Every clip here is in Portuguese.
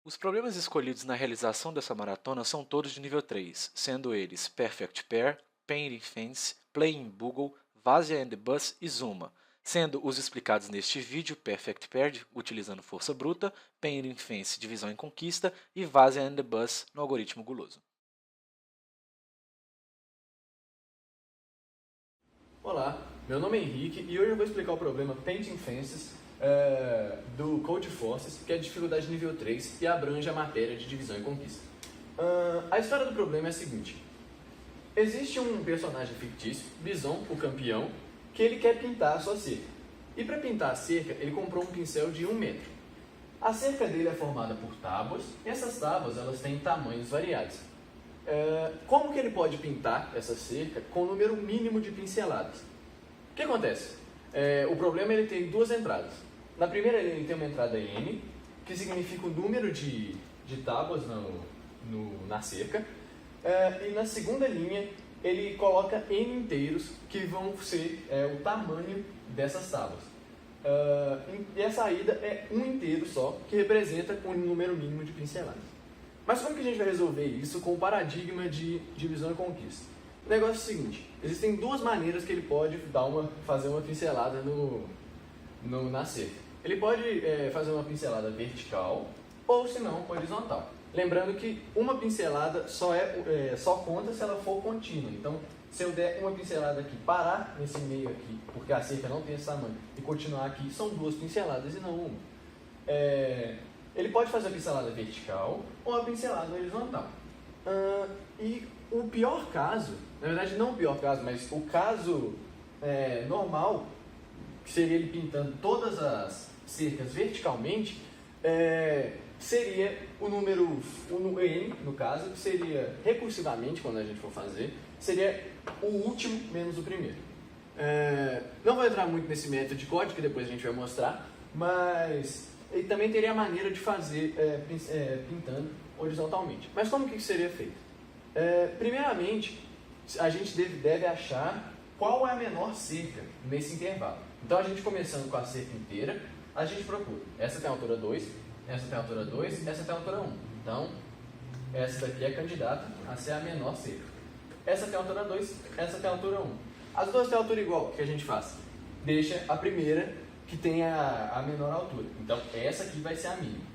Os problemas escolhidos na realização dessa maratona são todos de nível 3, sendo eles Perfect Pair, Painting Fence, Playing Bugle, Vazia and the Bus e Zuma, sendo os explicados neste vídeo Perfect Pair utilizando força bruta, Painting Fence divisão em conquista e Vazia and the Bus no algoritmo guloso. Olá, meu nome é Henrique e hoje eu vou explicar o problema Painting Fences do Code Forces, que é dificuldade nível 3 e abrange a matéria de divisão e conquista. A história do problema é a seguinte: existe um personagem fictício, Bison, o campeão, que ele quer pintar a sua cerca. E para pintar a cerca, ele comprou um pincel de 1 metro. A cerca dele é formada por tábuas e essas tábuas elas têm tamanhos variados. Como que ele pode pintar essa cerca com o número mínimo de pinceladas? O que acontece? O problema é ele tem duas entradas. Na primeira linha ele tem uma entrada N, que significa o número de tábuas na cerca. E na segunda linha ele coloca N inteiros, que vão ser o tamanho dessas tábuas. E a saída é um inteiro só, que representa o número mínimo de pinceladas. Mas como que a gente vai resolver isso com o paradigma de divisão e conquista? O negócio é o seguinte: existem duas maneiras que ele pode fazer uma pincelada na cerca. Ele pode fazer uma pincelada vertical ou, se não, horizontal. Lembrando que uma pincelada só conta se ela for contínua. Então, se eu der uma pincelada aqui, parar nesse meio aqui, porque a cerca não tem esse tamanho, e continuar aqui, são duas pinceladas e não uma. Ele pode fazer a pincelada vertical ou a pincelada horizontal. E o pior caso, na verdade não o pior caso, mas o caso normal, que seria ele pintando todas as cercas verticalmente, seria o número N, no caso, que seria recursivamente, quando a gente for fazer, seria o último menos o primeiro. Não vou entrar muito nesse método de código, que depois a gente vai mostrar, mas ele também teria a maneira de fazer pintando horizontalmente. Mas como que isso seria feito? Primeiramente, a gente deve achar qual é a menor cerca nesse intervalo. Então, a gente começando com a cerca inteira, a gente procura. Essa tem a altura 2, essa tem a altura 2, essa tem a altura 1. Então, essa daqui é candidata a ser a menor cerca. Essa tem a altura 2, essa tem a altura 1. As duas têm a altura igual, o que a gente faz? Deixa a primeira que tem a menor altura. Então, essa aqui vai ser a mínima.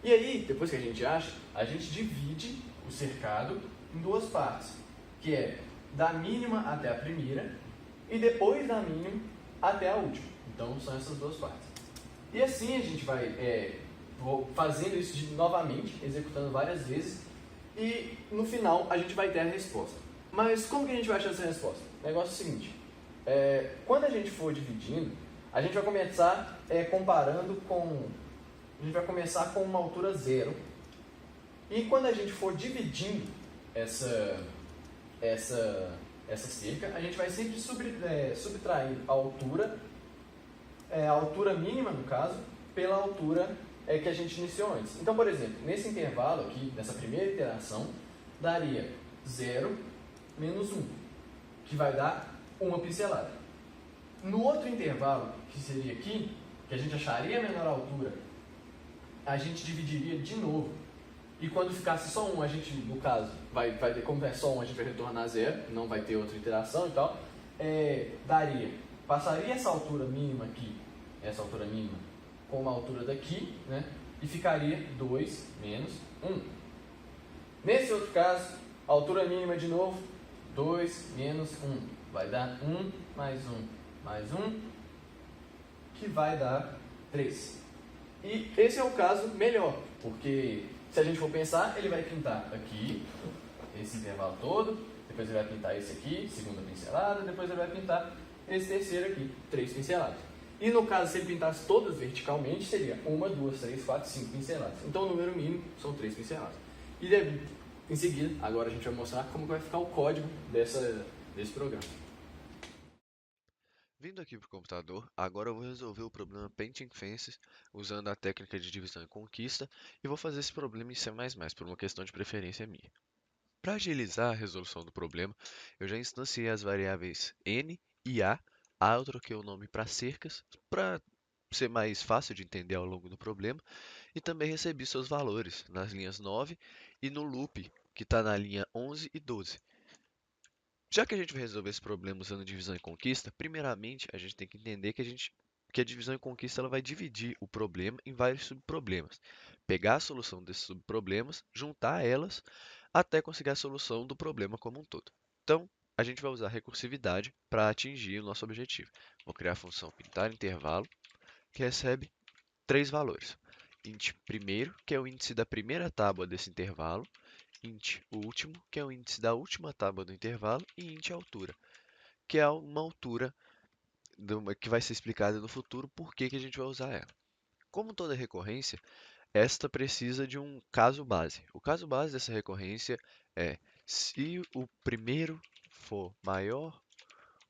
E aí, depois que a gente acha, a gente divide o cercado em duas partes, que é da mínima até a primeira e depois da mínima até a última. Então, são essas duas partes. E assim a gente vai fazendo isso novamente, executando várias vezes, e no final a gente vai ter a resposta. Mas como que a gente vai achar essa resposta? O negócio é o seguinte: quando a gente for dividindo, a gente vai começar comparando com... A gente vai começar com uma altura 0. E quando a gente for dividindo essa cerca, a gente vai sempre subtrair a altura mínima, no caso, pela altura que a gente iniciou antes. Então, por exemplo, nesse intervalo aqui, nessa primeira iteração, daria 0 menos 1, que vai dar uma pincelada. No outro intervalo, que seria aqui, que a gente acharia a menor altura, a gente dividiria de novo. E quando ficasse só 1, a gente, no caso, como é só 1, a gente vai retornar 0, não vai ter outra iteração e tal. Passaria essa altura mínima aqui, essa altura mínima, com uma altura daqui, né? E ficaria 2 menos 1. Nesse outro caso, a altura mínima de novo, 2 menos 1. Vai dar 1 mais 1 mais 1, que vai dar 3. E esse é o caso melhor, porque se a gente for pensar, ele vai pintar aqui, esse intervalo todo, depois ele vai pintar esse aqui, segunda pincelada, depois ele vai pintar esse terceiro aqui, 3 pinceladas. E no caso, se ele pintasse todas verticalmente, seria 1, 2, 3, 4, 5 pinceladas. Então o número mínimo são 3 pinceladas. E em seguida, agora a gente vai mostrar como vai ficar o código desse programa. Vindo aqui para o computador, agora eu vou resolver o problema Painting Fences usando a técnica de divisão e conquista e vou fazer esse problema em C++ por uma questão de preferência minha. Para agilizar a resolução do problema, eu já instanciei as variáveis n e a. Eu troquei o nome para cercas para ser mais fácil de entender ao longo do problema. E também recebi seus valores nas linhas 9 e no loop, que está na linha 11 e 12. Já que a gente vai resolver esse problema usando divisão e conquista, primeiramente a gente tem que entender que a divisão e conquista ela vai dividir o problema em vários subproblemas. Pegar a solução desses subproblemas, juntar elas, até conseguir a solução do problema como um todo. Então, a gente vai usar recursividade para atingir o nosso objetivo. Vou criar a função pintar intervalo, que recebe três valores. Int primeiro, que é o índice da primeira tábua desse intervalo, int último, que é o índice da última tábua do intervalo, e int altura, que é uma altura que vai ser explicada no futuro por que a gente vai usar ela. Como toda recorrência, esta precisa de um caso base. O caso base dessa recorrência é se o primeiro for maior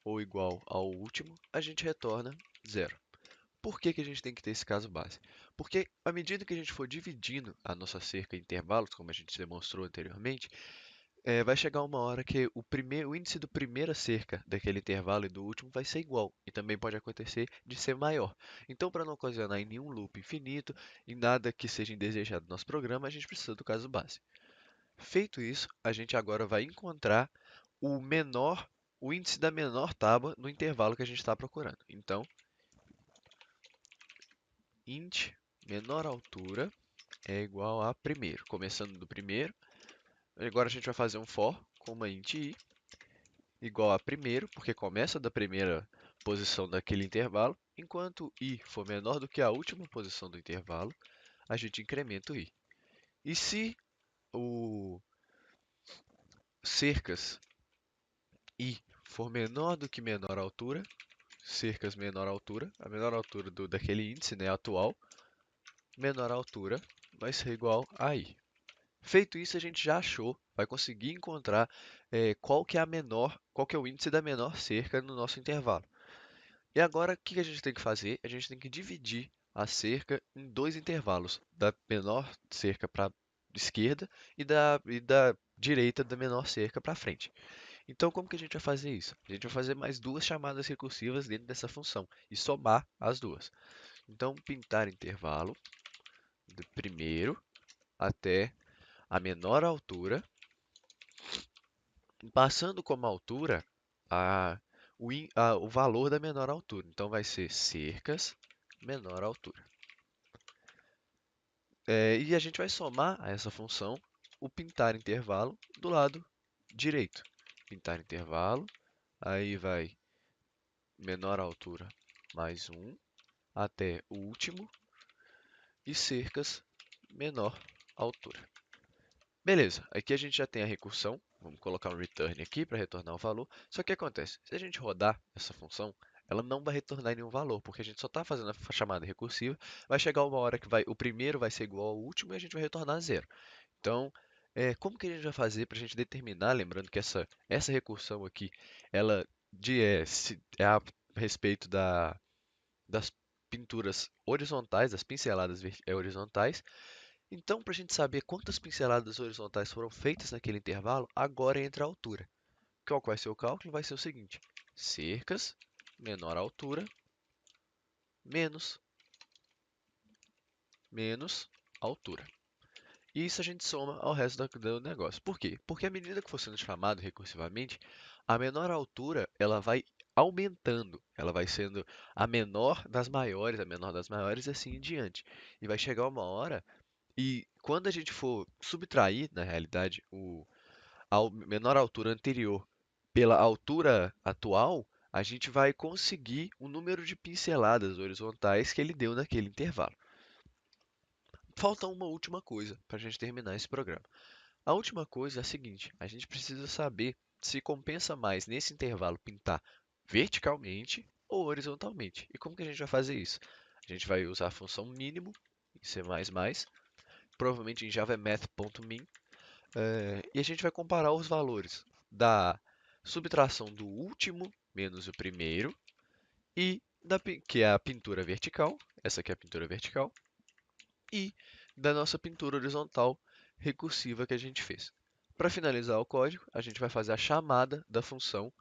ou igual ao último, a gente retorna zero. Por que a gente tem que ter esse caso base? Porque à medida que a gente for dividindo a nossa cerca em intervalos, como a gente demonstrou anteriormente, vai chegar uma hora que o índice do primeira cerca daquele intervalo e do último vai ser igual, e também pode acontecer de ser maior. Então, para não ocasionar em nenhum loop infinito, em nada que seja indesejado no nosso programa, a gente precisa do caso base. Feito isso, a gente agora vai encontrar o índice da menor tábua no intervalo que a gente está procurando. Então, int menor altura é igual a primeiro. Começando do primeiro, agora a gente vai fazer um for com uma int i igual a primeiro, porque começa da primeira posição daquele intervalo. Enquanto i for menor do que a última posição do intervalo, a gente incrementa o i. E se o cercas i for menor do que menor altura, cercas menor altura, a menor altura daquele índice, né, atual, menor altura vai ser igual a i. Feito isso, a gente já achou, vai conseguir encontrar qual que é qual que é o índice da menor cerca no nosso intervalo. E agora, o que a gente tem que fazer? A gente tem que dividir a cerca em dois intervalos, da menor cerca para a esquerda e da direita da menor cerca para frente. Então, como que a gente vai fazer isso? A gente vai fazer mais duas chamadas recursivas dentro dessa função e somar as duas. Então, pintar intervalo do primeiro até a menor altura, passando como altura o valor da menor altura. Então, vai ser cercas menor altura. E a gente vai somar a essa função o pintar intervalo do lado direito. Pintar intervalo, aí vai menor altura mais 1 até o último e cercas menor altura. Beleza, aqui a gente já tem a recursão. Vamos colocar um return aqui para retornar o valor. Só que o que acontece? Se a gente rodar essa função, ela não vai retornar nenhum valor, porque a gente só está fazendo a chamada recursiva. Vai chegar uma hora que o primeiro vai ser igual ao último e a gente vai retornar zero. Então, como que a gente vai fazer para a gente determinar, lembrando que essa recursão aqui, ela é a respeito das pinturas horizontais, das pinceladas horizontais. Então, para a gente saber quantas pinceladas horizontais foram feitas naquele intervalo, agora entra a altura. Qual vai ser o cálculo? Vai ser o seguinte: cercas menor altura menos altura. E isso a gente soma ao resto do negócio. Por quê? Porque à medida que for sendo chamado recursivamente, a menor altura ela vai aumentando, ela vai sendo a menor das maiores, e assim em diante. E vai chegar uma hora, e quando a gente for subtrair, na realidade, a menor altura anterior pela altura atual, a gente vai conseguir o número de pinceladas horizontais que ele deu naquele intervalo. Falta uma última coisa para a gente terminar esse programa. A última coisa é a seguinte: a gente precisa saber se compensa mais nesse intervalo pintar verticalmente ou horizontalmente. E como que a gente vai fazer isso? A gente vai usar a função mínimo em C++, provavelmente em Java é math.min, e a gente vai comparar os valores da subtração do último menos o primeiro e que é a pintura vertical, essa aqui é a pintura vertical, e da nossa pintura horizontal recursiva que a gente fez. Para finalizar o código, a gente vai fazer a chamada da função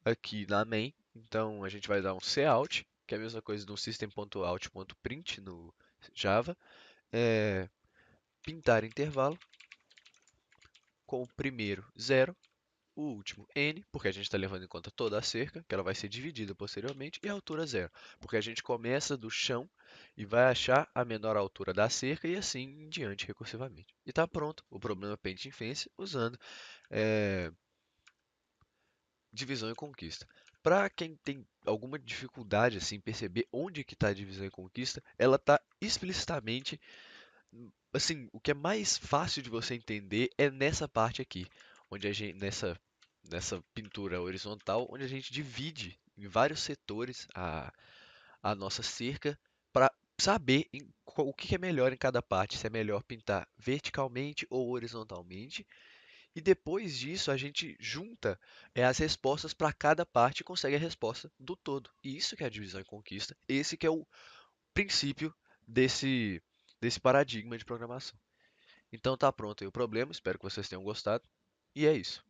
aqui na main. Então, a gente vai dar um cout que é a mesma coisa de um system.out.print no Java, é pintar intervalo com o primeiro 0, o último n, porque a gente está levando em conta toda a cerca, que ela vai ser dividida posteriormente, e a altura 0, porque a gente começa do chão e vai achar a menor altura da cerca e assim em diante recursivamente. E está pronto o problema Painting Fence usando divisão e conquista. Para quem tem alguma dificuldade assim, perceber onde que está a divisão e conquista, ela está explicitamente, assim, o que é mais fácil de você entender é nessa parte aqui, onde a gente, nessa pintura horizontal, onde a gente divide em vários setores a nossa cerca para saber o que é melhor em cada parte, se é melhor pintar verticalmente ou horizontalmente. E depois disso, a gente junta as respostas para cada parte e consegue a resposta do todo. E isso que é a divisão e conquista. Esse que é o princípio desse paradigma de programação. Então tá pronto aí o problema, espero que vocês tenham gostado. E é isso.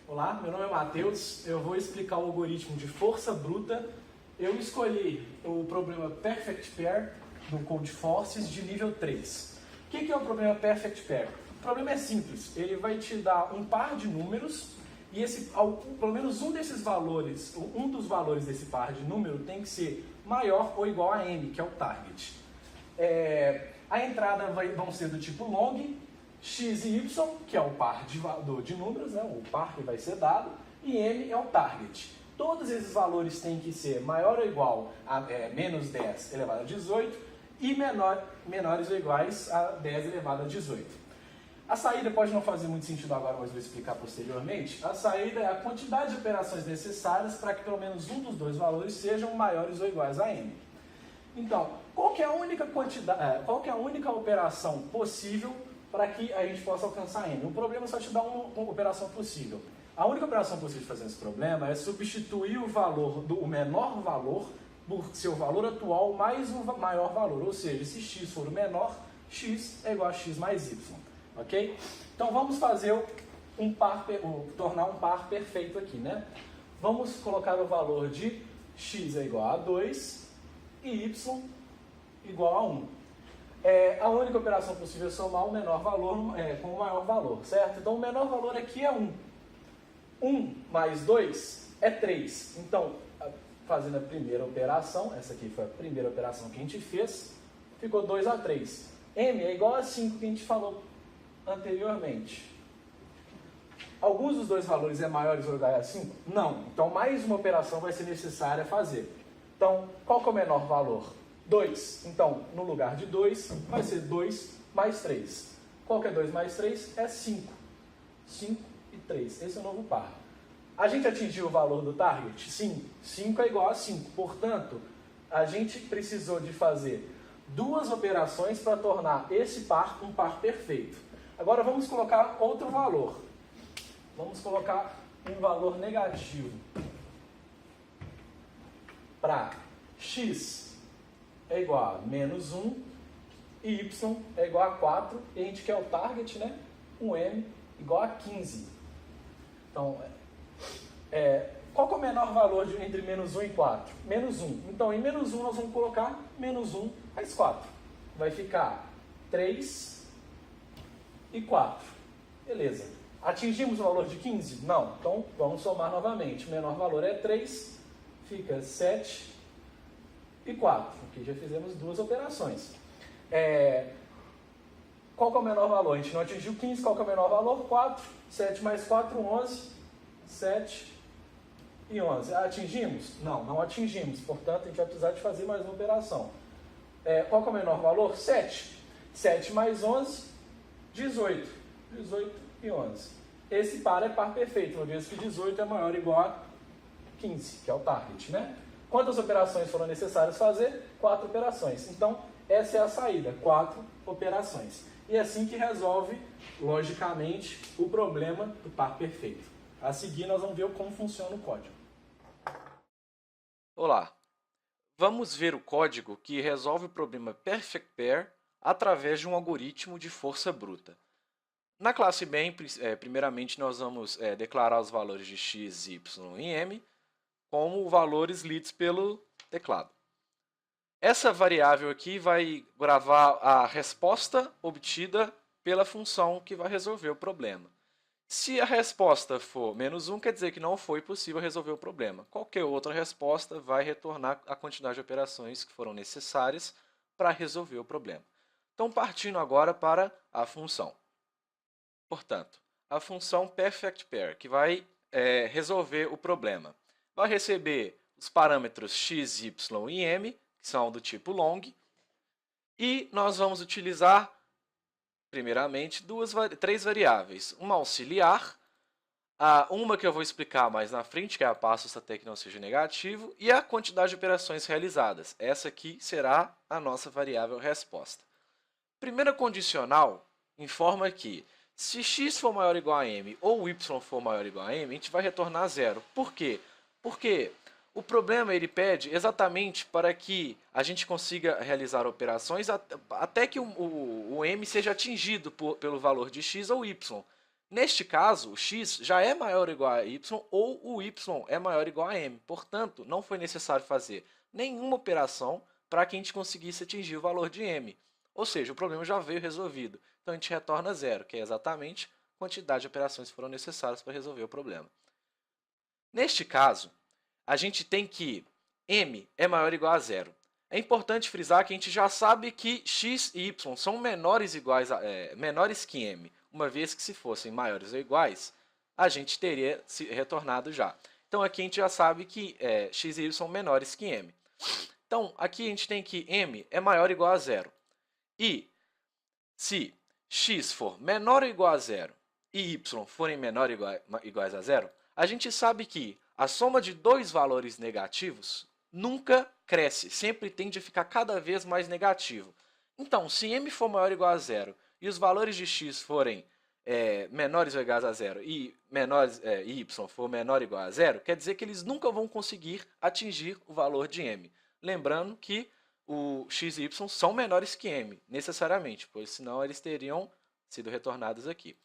Olá, meu nome é Matheus, eu vou explicar o algoritmo de força bruta. Eu escolhi o problema Perfect Pair do Codeforces de nível 3. O que é o problema Perfect Pair? O problema é simples, ele vai te dar um par de números e pelo menos um desses valores, um dos valores desse par de número tem que ser maior ou igual a n, que é o target. A entrada vão ser do tipo long, x e y, que é o par de números, né, o par que vai ser dado, e m é o target. Todos esses valores têm que ser maior ou igual a menos 10 elevado a 18 e menores ou iguais a 10 elevado a 18. A saída pode não fazer muito sentido agora, mas vou explicar posteriormente. A saída é a quantidade de operações necessárias para que pelo menos um dos dois valores sejam maiores ou iguais a m. Então, qual que é a única operação possível para que a gente possa alcançar n? O problema só te dá uma operação possível. A única operação possível de fazer esse problema é substituir o menor valor por seu valor atual mais o maior valor. Ou seja, se x for o menor, x é igual a x mais y. Ok? Então vamos fazer tornar um par perfeito aqui, né? Vamos colocar o valor de x é igual a 2 e y igual a 1. A única operação possível é somar o menor valor com o maior valor, certo? Então o menor valor aqui é 1. 1 mais 2 é 3. Então, fazendo a primeira operação, essa aqui foi a primeira operação que a gente fez, ficou 2 a 3. M é igual a 5 que a gente falou anteriormente. Alguns dos dois valores é maiores ou igual a 5? Não. Então mais uma operação vai ser necessária fazer. Então, qual que é o menor valor? 2. Então, no lugar de 2, vai ser 2 mais 3. Qual que é 2 mais 3? É 5. 5 e 3. Esse é o novo par. A gente atingiu o valor do target? Sim. 5 é igual a 5. Portanto, a gente precisou de fazer duas operações para tornar esse par um par perfeito. Agora vamos colocar outro valor. Vamos colocar um valor negativo para x é igual a menos 1 e y é igual a 4. E a gente quer o target, né? Um m igual a 15. Então, qual que é o menor valor entre menos 1 e 4? Menos 1. Então, em menos 1 nós vamos colocar menos 1 mais 4. Vai ficar 3 e 4. Beleza. Atingimos o valor de 15? Não. Então, vamos somar novamente. O menor valor é 3, fica 7 e 4. Aqui já fizemos duas operações. Qual que é o menor valor? A gente não atingiu 15, qual que é o menor valor? 4. 7 mais 4, 11. 7 e 11. Atingimos? Não, não atingimos. Portanto, a gente vai precisar de fazer mais uma operação. Qual que é o menor valor? 7. 7 mais 11, 18. 18 e 11. Esse par é par perfeito, uma vez que 18 é maior ou igual a 15, que é o target, né? Quantas operações foram necessárias fazer? 4 operações. Então, essa é a saída, 4 operações. E é assim que resolve, logicamente, o problema do par perfeito. A seguir, nós vamos ver como funciona o código. Olá, vamos ver o código que resolve o problema Perfect Pair através de um algoritmo de força bruta. Na classe main, primeiramente nós vamos declarar os valores de x, y e m como valores lidos pelo teclado. Essa variável aqui vai gravar a resposta obtida pela função que vai resolver o problema. Se a resposta for -1, quer dizer que não foi possível resolver o problema. Qualquer outra resposta vai retornar a quantidade de operações que foram necessárias para resolver o problema. Então, partindo agora para a função. Portanto, a função Perfect Pair, que vai resolver o problema, vai receber os parâmetros x, y e m, que são do tipo long, e nós vamos utilizar, primeiramente, três variáveis. Uma auxiliar, uma que eu vou explicar mais na frente, que é a passos até que não seja negativo, e a quantidade de operações realizadas. Essa aqui será a nossa variável resposta. Primeira condicional informa que se x for maior ou igual a m ou y for maior ou igual a m, a gente vai retornar zero. Por quê? Porque o problema ele pede exatamente para que a gente consiga realizar operações até que o m seja atingido pelo valor de x ou y. Neste caso, o x já é maior ou igual a y ou o y é maior ou igual a m. Portanto, não foi necessário fazer nenhuma operação para que a gente conseguisse atingir o valor de m. Ou seja, o problema já veio resolvido. Então, a gente retorna zero, que é exatamente a quantidade de operações que foram necessárias para resolver o problema. Neste caso, a gente tem que m é maior ou igual a zero. É importante frisar que a gente já sabe que x e y são menores que m. Uma vez que se fossem maiores ou iguais, a gente teria se retornado já. Então, aqui a gente já sabe que x e y são menores que m. Então, aqui a gente tem que m é maior ou igual a zero. E se x for menor ou igual a zero e y forem menor ou iguais a zero, a gente sabe que a soma de dois valores negativos nunca cresce, sempre tende a ficar cada vez mais negativo. Então, se m for maior ou igual a zero e os valores de x forem menores ou iguais a zero e y for menor ou igual a zero, quer dizer que eles nunca vão conseguir atingir o valor de m. Lembrando que o x e y são menores que m, necessariamente, pois senão eles teriam sido retornados aqui.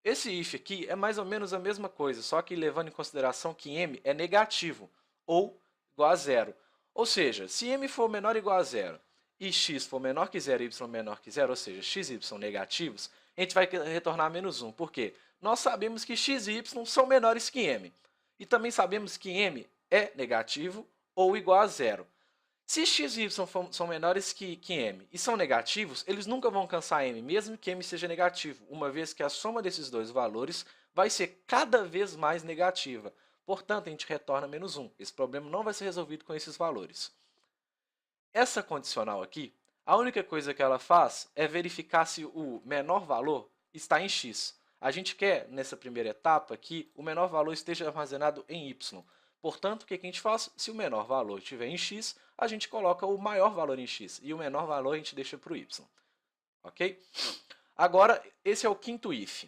Esse if aqui é mais ou menos a mesma coisa, só que levando em consideração que m é negativo, ou igual a zero. Ou seja, se m for menor ou igual a zero, e x for menor que zero e y menor que zero, ou seja, x e y negativos, a gente vai retornar -1. Por quê? Nós sabemos que x e y são menores que m. E também sabemos que m é negativo ou igual a zero. Se x e y são menores que m e são negativos, eles nunca vão alcançar m, mesmo que m seja negativo, uma vez que a soma desses dois valores vai ser cada vez mais negativa. Portanto, a gente retorna -1. Esse problema não vai ser resolvido com esses valores. Essa condicional aqui, a única coisa que ela faz é verificar se o menor valor está em x. A gente quer, nessa primeira etapa, que o menor valor esteja armazenado em y. Portanto, o que a gente faz? Se o menor valor estiver em x, a gente coloca o maior valor em x e o menor valor a gente deixa para o y. Ok? Agora, esse é o quinto if.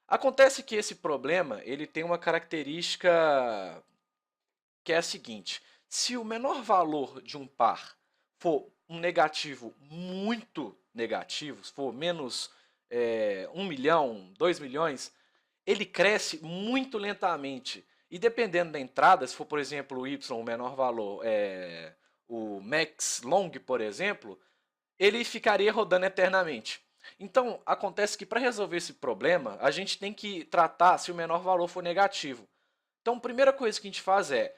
Acontece que esse problema ele tem uma característica que é a seguinte. Se o menor valor de um par for um negativo muito negativo, se for menos 1 milhão, 2 milhões, ele cresce muito lentamente. E dependendo da entrada, se for, por exemplo, o y, o menor valor, o max long, por exemplo, ele ficaria rodando eternamente. Então, acontece que para resolver esse problema, a gente tem que tratar se o menor valor for negativo. Então, a primeira coisa que a gente faz é,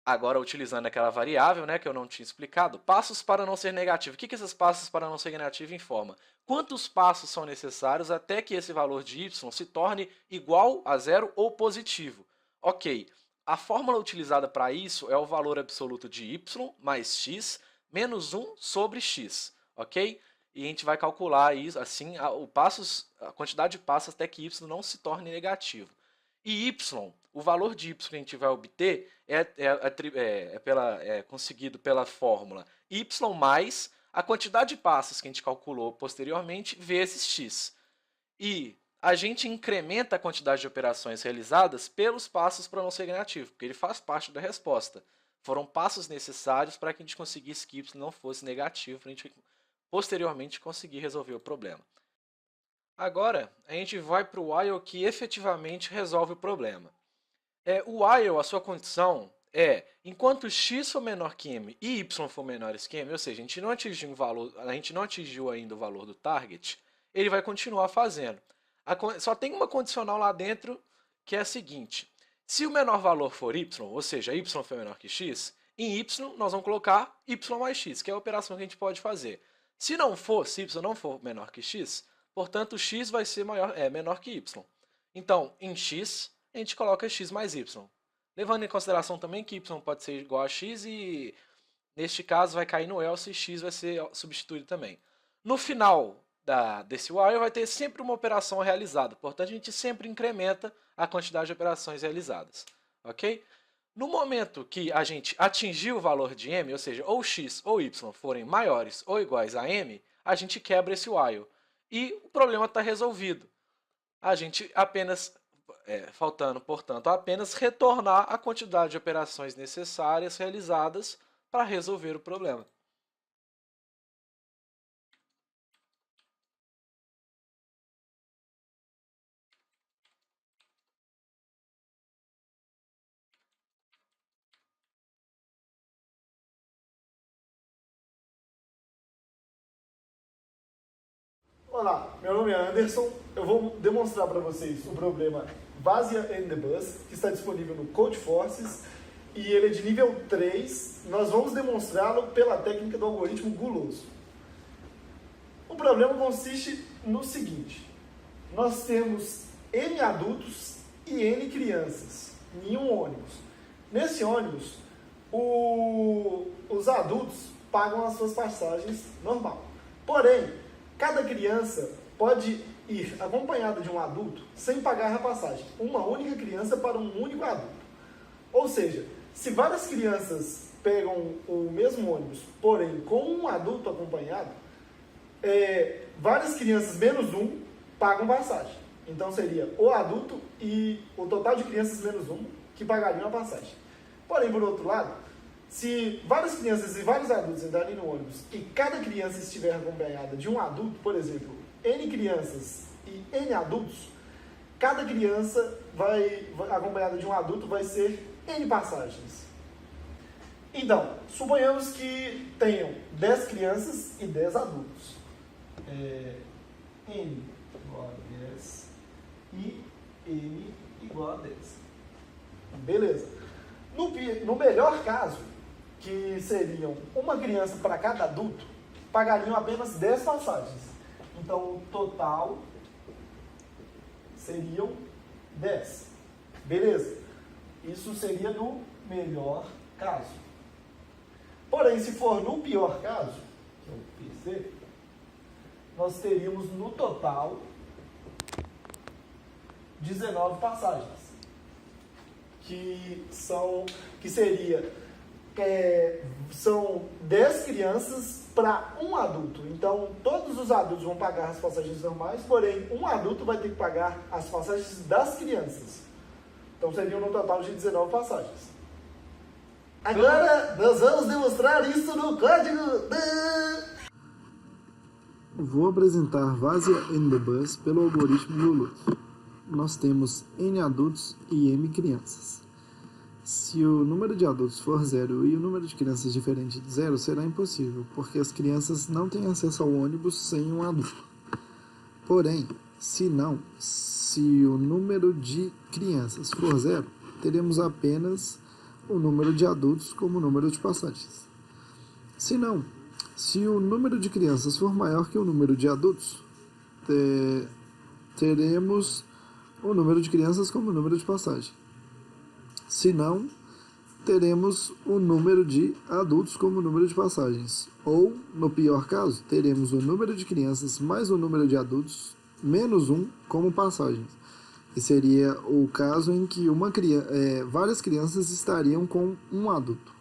agora utilizando aquela variável, né, que eu não tinha explicado, passos para não ser negativo. O que esses passos para não ser negativo informam? Quantos passos são necessários até que esse valor de y se torne igual a zero ou positivo? Ok, a fórmula utilizada para isso é o valor absoluto de y mais x menos 1 sobre x, ok? E a gente vai calcular isso, assim a quantidade de passos até que y não se torne negativo. E y, o valor de y que a gente vai obter é conseguido pela fórmula y mais a quantidade de passos que a gente calculou posteriormente vezes x. E a gente incrementa a quantidade de operações realizadas pelos passos para não ser negativo, porque ele faz parte da resposta. Foram passos necessários para que a gente conseguisse que y não fosse negativo, para a gente posteriormente conseguir resolver o problema. Agora, a gente vai para o while que efetivamente resolve o problema. O while, a sua condição enquanto x for menor que m e y for menor que m, ou seja, a gente não atingiu ainda o valor do target, ele vai continuar fazendo. Só tem uma condicional lá dentro que é a seguinte: se o menor valor for y, ou seja, y for menor que x, em y nós vamos colocar y mais x, que é a operação que a gente pode fazer. Se y não for menor que x, portanto x vai ser menor que y. Então, em x, a gente coloca x mais y. Levando em consideração também que y pode ser igual a x e, neste caso, vai cair no else e x vai ser substituído também. No final desse while vai ter sempre uma operação realizada, portanto a gente sempre incrementa a quantidade de operações realizadas. Ok? No momento que a gente atingir o valor de m, ou seja, ou x ou y forem maiores ou iguais a m, a gente quebra esse while. E o problema está resolvido. A gente apenas, faltando, portanto, apenas retornar a quantidade de operações necessárias realizadas para resolver o problema. Olá, meu nome é Anderson. Eu vou demonstrar para vocês o problema Vasia and the Bus, que está disponível no Codeforces, e ele é de nível 3. Nós vamos demonstrá-lo pela técnica do algoritmo guloso. O problema consiste no seguinte: nós temos N adultos e N crianças em um ônibus. Nesse ônibus, os adultos pagam as suas passagens normal. Porém, cada criança pode ir acompanhada de um adulto sem pagar a passagem. Uma única criança para um único adulto. Ou seja, se várias crianças pegam o mesmo ônibus, porém com um adulto acompanhado, várias crianças menos um pagam passagem. Então seria o adulto e o total de crianças menos um que pagariam a passagem. Porém, por outro lado, se várias crianças e vários adultos entrarem no ônibus e cada criança estiver acompanhada de um adulto, por exemplo, N crianças e N adultos, cada criança acompanhada de um adulto vai ser N passagens. Então, suponhamos que tenham 10 crianças e 10 adultos. N igual a 10 e N igual a 10. Beleza. No melhor caso, que seriam uma criança para cada adulto, pagariam apenas 10 passagens. Então, o total seriam 10. Beleza? Isso seria no melhor caso. Porém, se for no pior caso, que é o PC, nós teríamos no total 19 passagens. São 10 crianças para um adulto. Então, todos os adultos vão pagar as passagens normais, porém, um adulto vai ter que pagar as passagens das crianças. Então, seriam no total de 19 passagens. Agora, nós vamos demonstrar isso no código. Vou apresentar Vasia and the Bus pelo algoritmo guloso. Nós temos N adultos e M crianças. Se o número de adultos for 0 e o número de crianças diferente de 0, será impossível, porque as crianças não têm acesso ao ônibus sem um adulto. Porém, se o número de crianças for 0, teremos apenas o número de adultos como número de passagens. Se o número de crianças for maior que o número de adultos, teremos o número de crianças como número de passagem. Se não, teremos o número de adultos como número de passagens. Ou, no pior caso, teremos o número de crianças mais o número de adultos menos 1 como passagens. E seria o caso em que várias crianças estariam com um adulto.